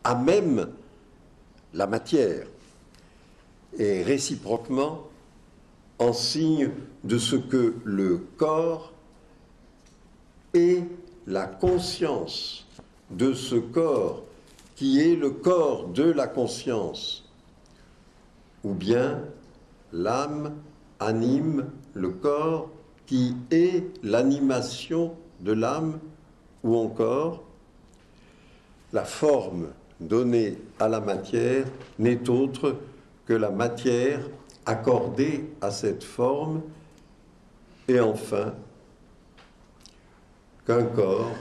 à même la matière, et réciproquement en signe de ce que le corps est la conscience de ce corps qui est le corps de la conscience, ou bien l'âme anime le corps qui est l'animation de l'âme, ou encore la forme donnée à la matière n'est autre que la matière accordée à cette forme, et enfin qu'un corps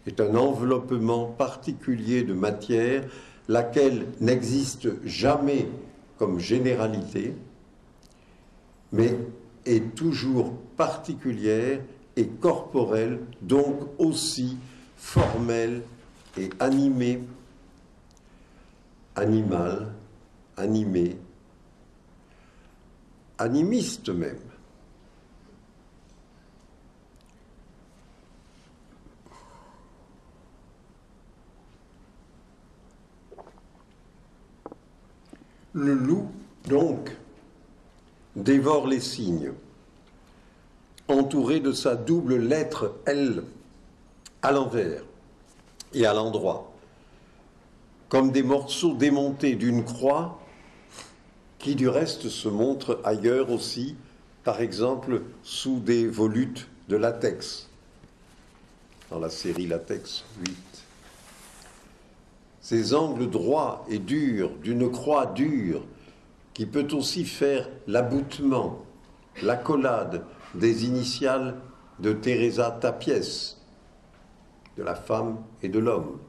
est un enveloppement particulier de matière, laquelle n'existe jamais comme généralité, mais est toujours particulière et corporelle, donc aussi formelle et animée, animale, animée, animiste même. Le loup, donc, dévore les cygnes, entouré de sa double lettre L à l'envers et à l'endroit, comme des morceaux démontés d'une croix qui du reste se montre ailleurs aussi, par exemple sous des volutes de latex, dans la série Latex 8. Ces angles droits et durs d'une croix dure qui peut aussi faire l'aboutement, l'accolade des initiales de Teresa Tapies, de la femme et de l'homme.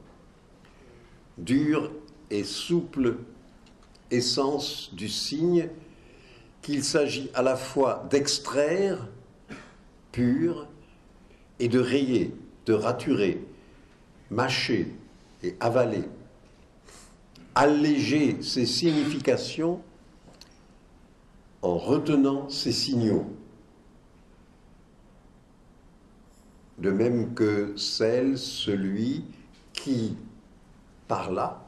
Dure et souple essence du signe qu'il s'agit à la fois d'extraire, pur, et de rayer, de raturer, mâcher et avaler, alléger ses significations en retenant ses signaux, de même que celui qui, par là,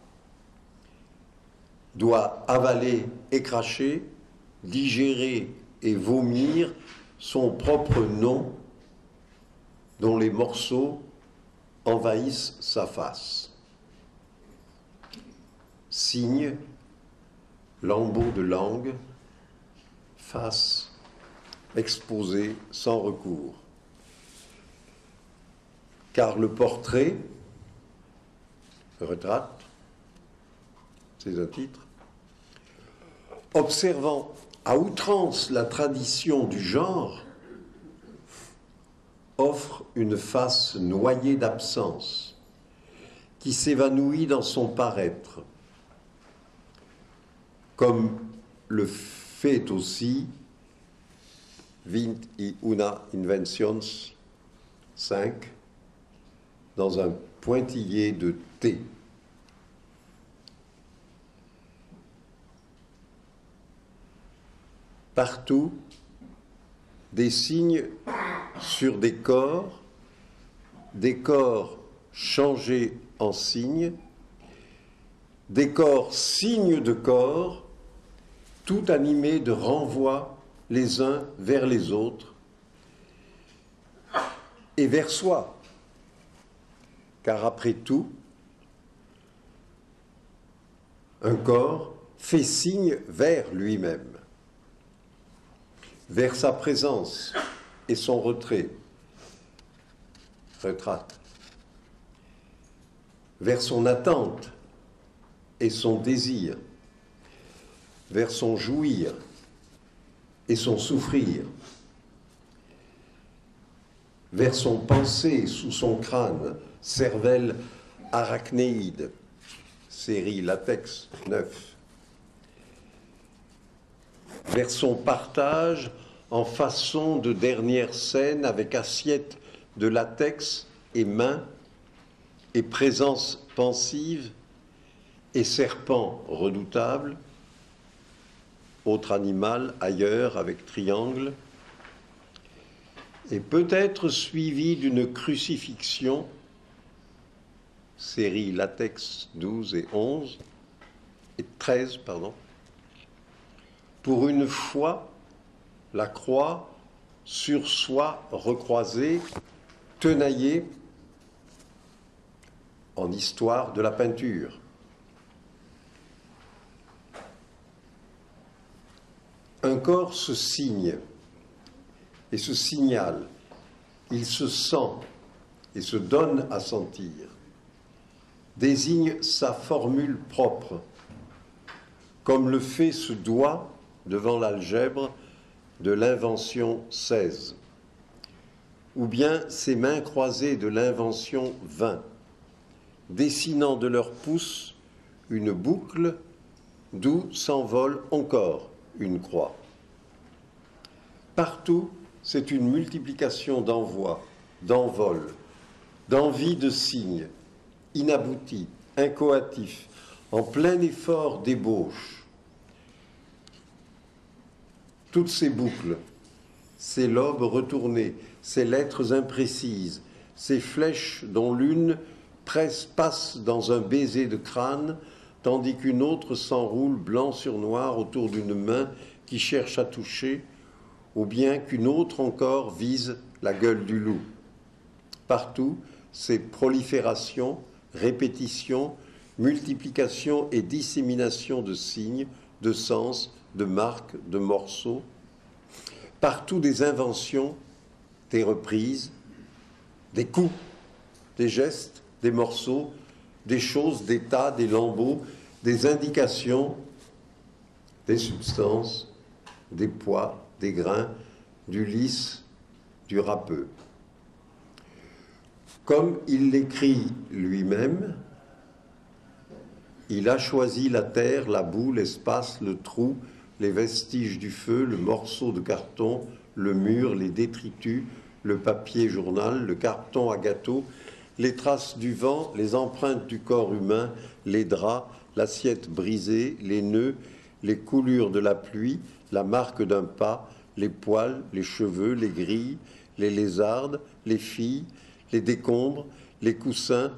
doit avaler et cracher, digérer et vomir son propre nom, dont les morceaux envahissent sa face. Signe, lambeau de langue, face exposée sans recours. Car le portrait, retraite, c'est un titre, observant à outrance la tradition du genre, offre une face noyée d'absence, qui s'évanouit dans son paraître, comme le fait aussi 21 Inventions 5 dans un pointillé de thé. Partout, des signes sur des corps changés en signes, des corps signes de corps, tout animés de renvois les uns vers les autres et vers soi, car après tout, un corps fait signe vers lui-même, vers sa présence et son retrait, retraite, vers son attente et son désir, vers son jouir et son souffrir, vers son penser sous son crâne, cervelle arachnéide, série Latex 9, vers son partage en façon de dernière scène avec assiette de latex et main et présence pensive et serpent redoutable, autre animal ailleurs avec triangle, et peut-être suivi d'une crucifixion, série latex 12 et 11, et 13, pardon. Pour une fois, la croix sur soi recroisée, tenaillée en histoire de la peinture. Un corps se signe et se signale, il se sent et se donne à sentir, désigne sa formule propre, comme le fait ce doigt devant l'algèbre de l'invention 16, ou bien ces mains croisées de l'invention 20, dessinant de leurs pouces une boucle d'où s'envole encore une croix. Partout, c'est une multiplication d'envois, d'envols, d'envie de signes, inaboutis, incoatifs, en plein effort d'ébauche. Toutes ces boucles, ces lobes retournés, ces lettres imprécises, ces flèches dont l'une passe dans un baiser de crâne, tandis qu'une autre s'enroule blanc sur noir autour d'une main qui cherche à toucher, ou bien qu'une autre encore vise la gueule du loup. Partout, ces proliférations, répétitions, multiplication et dissémination de signes, de sens, de marques, de morceaux. Partout des inventions, des reprises, des coups, des gestes, des morceaux, des choses, des tas, des lambeaux, des indications, des substances, des poids, des grains, du lisse, du râpeux. Comme il l'écrit lui-même, il a choisi la terre, la boue, l'espace, le trou, les vestiges du feu, le morceau de carton, le mur, les détritus, le papier journal, le carton à gâteau, les traces du vent, les empreintes du corps humain, les draps, l'assiette brisée, les nœuds, les coulures de la pluie, la marque d'un pas, les poils, les cheveux, les grilles, les lézardes, les filles, les décombres, les coussins,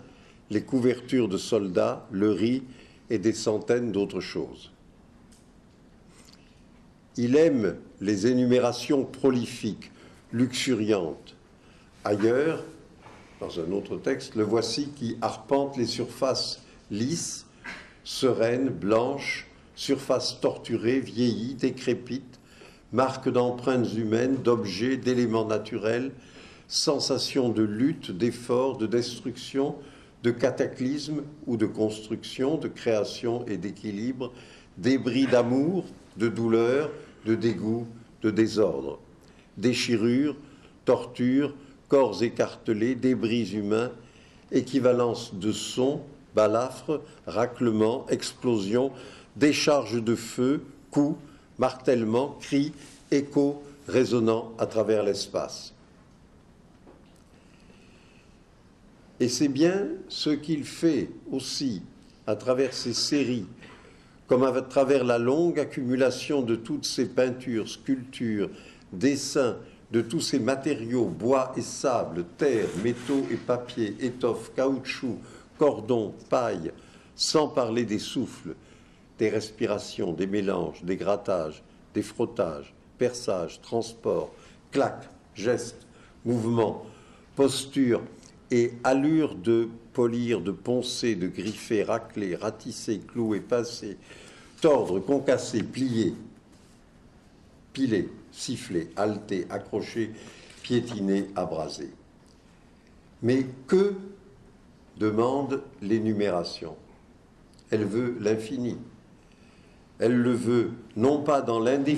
les couvertures de soldats, le riz et des centaines d'autres choses. Il aime les énumérations prolifiques, luxuriantes. Ailleurs, dans un autre texte, le voici qui arpente les surfaces lisses, sereines, blanches, surfaces torturées, vieillies, décrépites, marques d'empreintes humaines, d'objets, d'éléments naturels, sensations de lutte, d'effort, de destruction, de cataclysme ou de construction, de création et d'équilibre, débris d'amour, de douleur, de dégoût, de désordre, déchirures, tortures, corps écartelés, débris humains, équivalence de sons, balafres, raclements, explosions, décharges de feu, coups, martèlements, cris, échos résonnant à travers l'espace. Et c'est bien ce qu'il fait aussi à travers ces séries, comme à travers la longue accumulation de toutes ces peintures, sculptures, dessins, de tous ces matériaux, bois et sable, terre, métaux et papier, étoffes, caoutchouc, cordons, paille, sans parler des souffles, des respirations, des mélanges, des grattages, des frottages, perçages, transports, claques, gestes, mouvements, postures et allures de polir, de poncer, de griffer, racler, ratisser, clouer, pincer, tordre, concasser, plier, piler, siffler, halter, accrocher, piétiner, abraser. Mais que demande l'énumération? Elle veut l'infini. Elle le veut non pas dans l'indéfini,